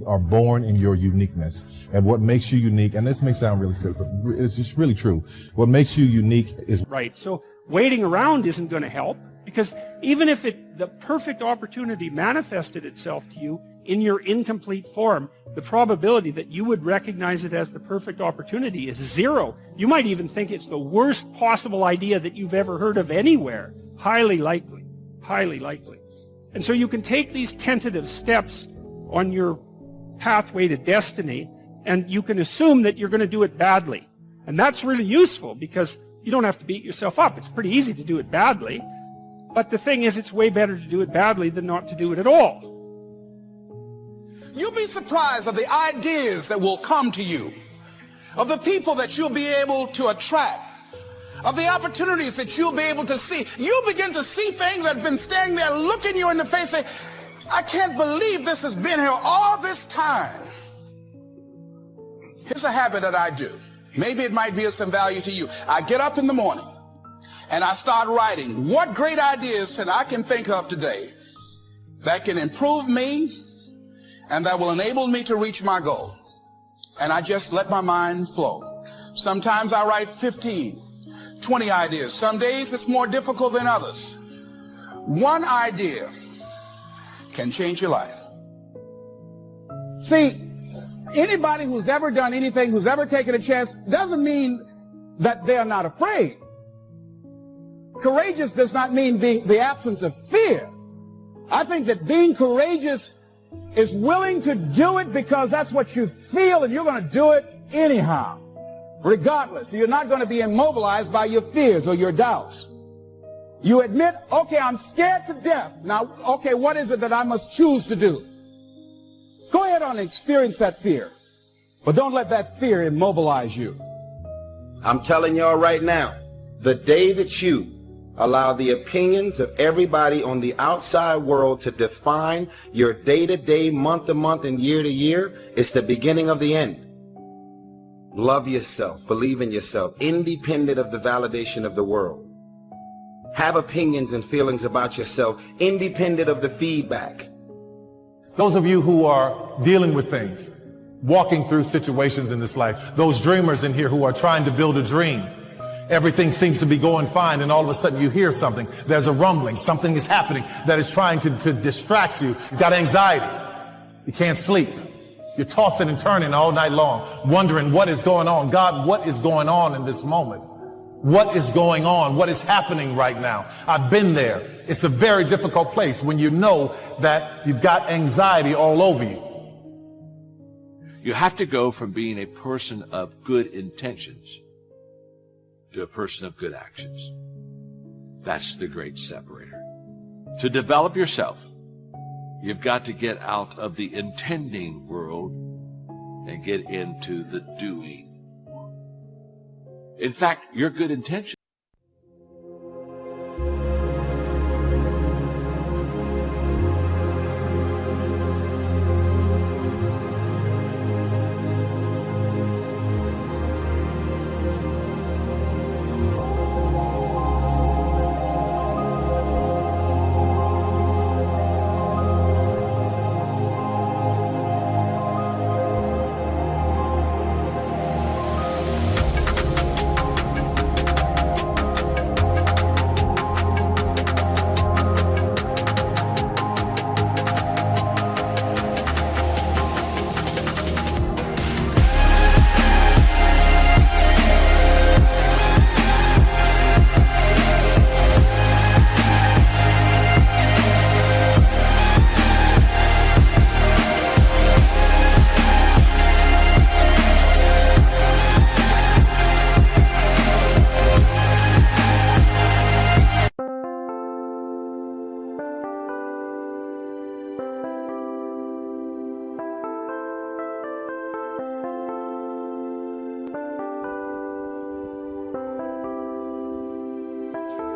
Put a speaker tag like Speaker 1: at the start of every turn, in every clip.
Speaker 1: are born in your uniqueness, and what makes you unique, and this may sound really silly, but it's just really true. What makes you unique is
Speaker 2: right. So waiting around isn't going to help, because even if the perfect opportunity manifested itself to you in your incomplete form, the probability that you would recognize it as the perfect opportunity is zero. You might even think it's the worst possible idea that you've ever heard of anywhere. Highly likely. Highly likely. And so you can take these tentative steps on your pathway to destiny, and you can assume that you're going to do it badly. And that's really useful, because you don't have to beat yourself up. It's pretty easy to do it badly. But the thing is, it's way better to do it badly than not to do it at all.
Speaker 3: You'll be surprised of the ideas that will come to you, of the people that you'll be able to attract, of the opportunities that you'll be able to see. You'll begin to see things that have been standing there looking you in the face, say, I can't believe this has been here all this time. Here's a habit that I do. Maybe it might be of some value to you. I get up in the morning and I start writing what great ideas that I can think of today that can improve me and that will enable me to reach my goal. And I just let my mind flow. Sometimes I write 15, 20 ideas. Some days it's more difficult than others. One idea can change your life.
Speaker 4: See, anybody who's ever done anything, who's ever taken a chance, doesn't mean that they're not afraid. Courageous does not mean being the absence of fear. I think that being courageous is willing to do it because that's what you feel, and you're going to do it anyhow, regardless. You're not going to be immobilized by your fears or your doubts. You admit, okay, I'm scared to death. Now, okay, what is it that I must choose to do? Go ahead and experience that fear, but don't let that fear immobilize you.
Speaker 5: I'm telling y'all right now, the day that you allow the opinions of everybody on the outside world to define your day-to-day, month-to-month, and year-to-year, it's the beginning of the end. Love yourself, believe in yourself, independent of the validation of the world. Have opinions and feelings about yourself, independent of the feedback.
Speaker 1: those of you who are dealing with things, walking through situations in this life, those dreamers in here who are trying to build a dream. Everything seems to be going fine, and all of a sudden you hear something. There's a rumbling. Something is happening that is trying to distract you. You've got anxiety. You can't sleep. You're tossing and turning all night long, wondering what is going on. God, what is going on in this moment? What is going on? What is happening right now? I've been there. It's a very difficult place when you know that you've got anxiety all over you.
Speaker 6: You have to go from being a person of good intentions to a person of good actions. That's the great separator. To develop yourself, you've got to get out of the intending world and get into the doing world. In fact, your good intention.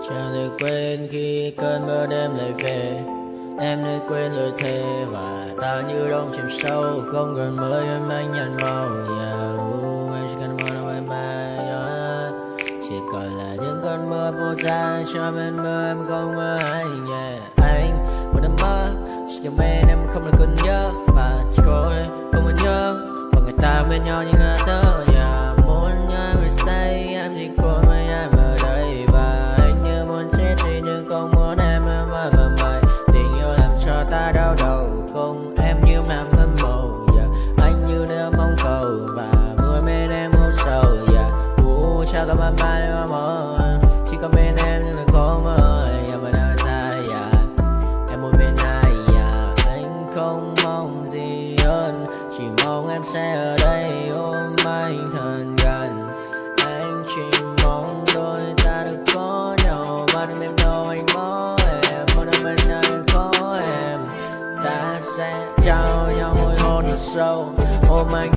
Speaker 7: Chẳng được quên khi cơn mưa đêm lại về. Em đã quên lời thề và ta như đông chìm sâu. Không cần mơ em anh nhận màu. Em chỉ cần mơ đâu em bay. Chỉ còn là những cơn mưa vô giá. Cho bên mơ em không mơ anh. Anh một đêm mơ chỉ cần bên em không được còn nhớ. Và chỉ khôi không còn nhớ và người ta bên nhau như ngã tớ muốn nhớ về say em chỉ cô với em ở đây và anh như muốn chết đi nhưng không muốn em mãi tình yêu làm cho ta đau đầu không em như nằm hâm mộ anh như nước mong cầu và mưa bên em hút sâu sao cả mà mai mơ chỉ có bên em nhưng là khó mơ mà đang sai em một bên ai anh không mong gì hơn chỉ mong em sẽ ở đây ôm anh thật gần anh chỉ mong đôi ta được có nhau mà đừng em đâu anh có em một đôi bên anh có em ta sẽ trao nhau môi hôn thật sâu ôm anh.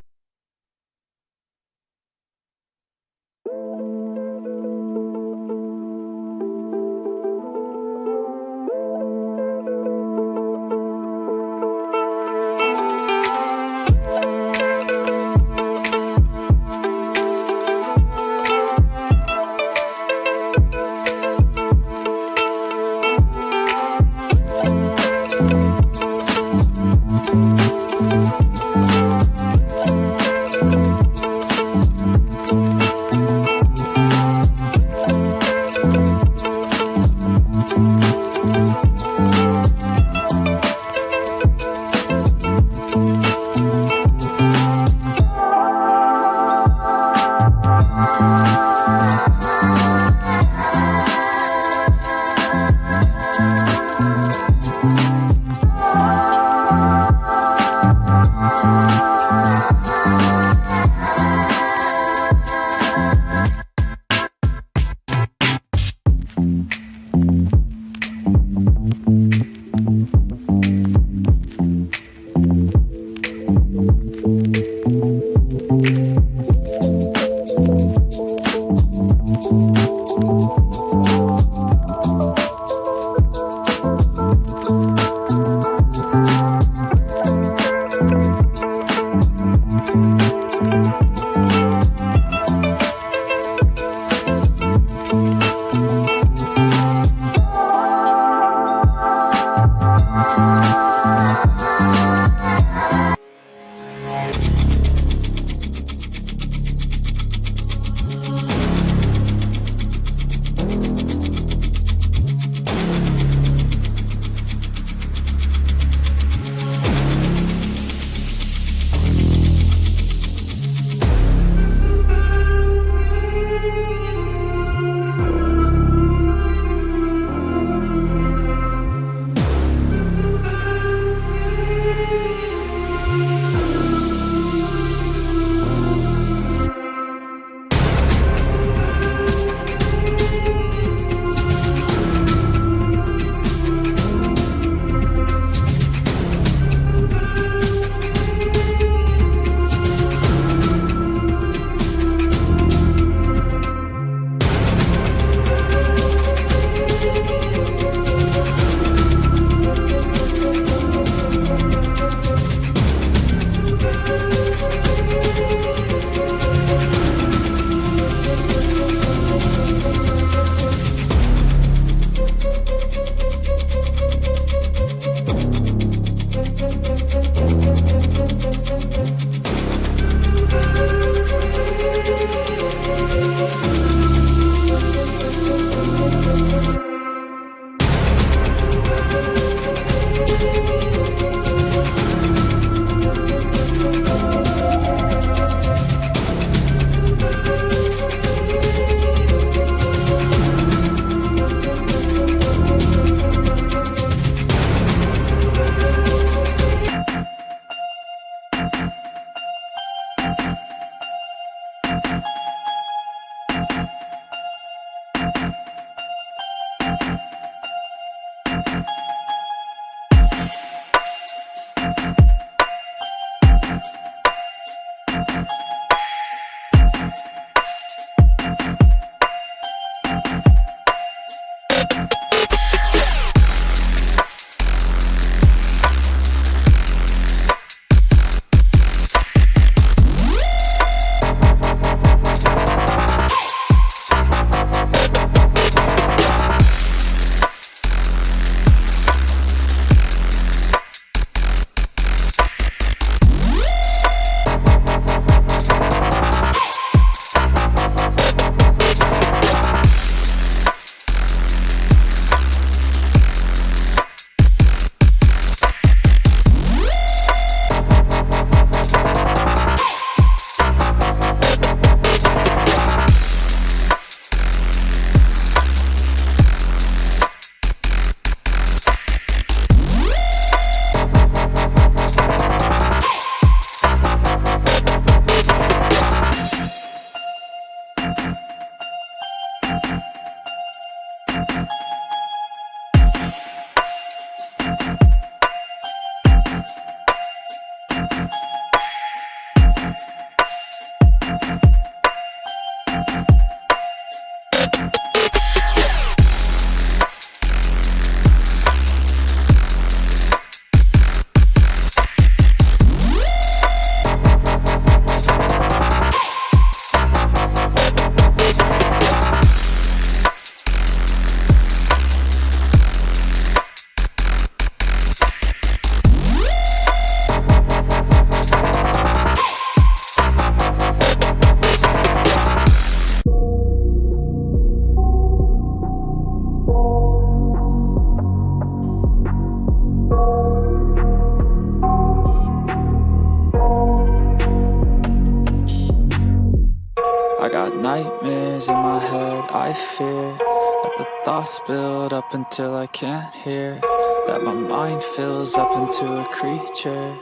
Speaker 8: got nightmares in my head, I fear that the thoughts build up until I can't hear, that my mind fills up into a creature,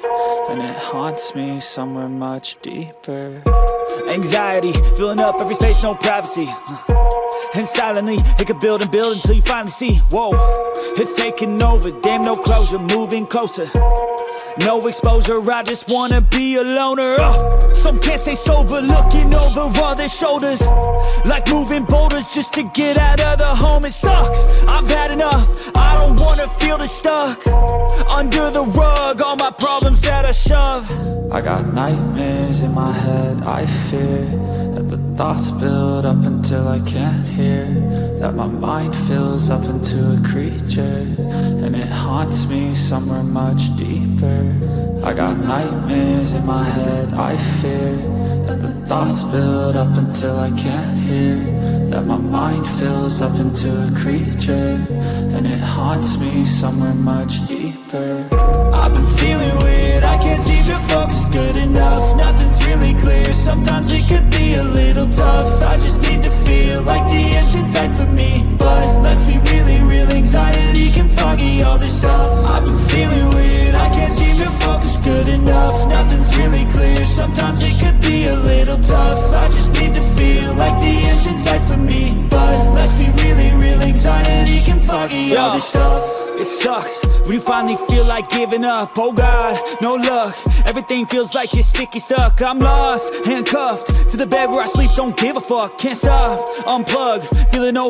Speaker 8: and it haunts me somewhere much deeper.
Speaker 9: Anxiety, filling up every space, no privacy. And silently, it could build and build until you finally see, whoa, it's taking over, damn no closure, moving closer. No exposure, I just wanna be a loner. Some can't stay sober, looking over all their shoulders, like moving boulders just to get out of the home. It sucks, I've had enough, I don't wanna feel the stuck under the rug, all my problems that I shove.
Speaker 8: I got nightmares in my head, I fear that the thoughts build up until I can't hear, that my mind fills up into a creature, and it haunts me somewhere much deeper. I got nightmares in my head, I fear that the thoughts build up until I can't hear, that my mind fills up into a creature, and it haunts me somewhere much deeper.
Speaker 9: I've been feeling weird, I can't seem to focus good enough, nothing's really clear, sometimes it could be a little tough. I just need to feel like the end's in sight for me, but let's be really real, anxiety can foggy all this stuff. I've been feeling weird, I can't seem to focus good enough, nothing's really clear, sometimes it could be a little tough. I just need to feel like the end's in sight for me, but let's be really real, anxiety can foggy all this stuff. It sucks when you finally feel like giving up. Oh God, no luck, everything feels like you're sticky stuck. I'm lost, handcuffed to the bed where I sleep, don't give a fuck. Can't stop, unplug, feeling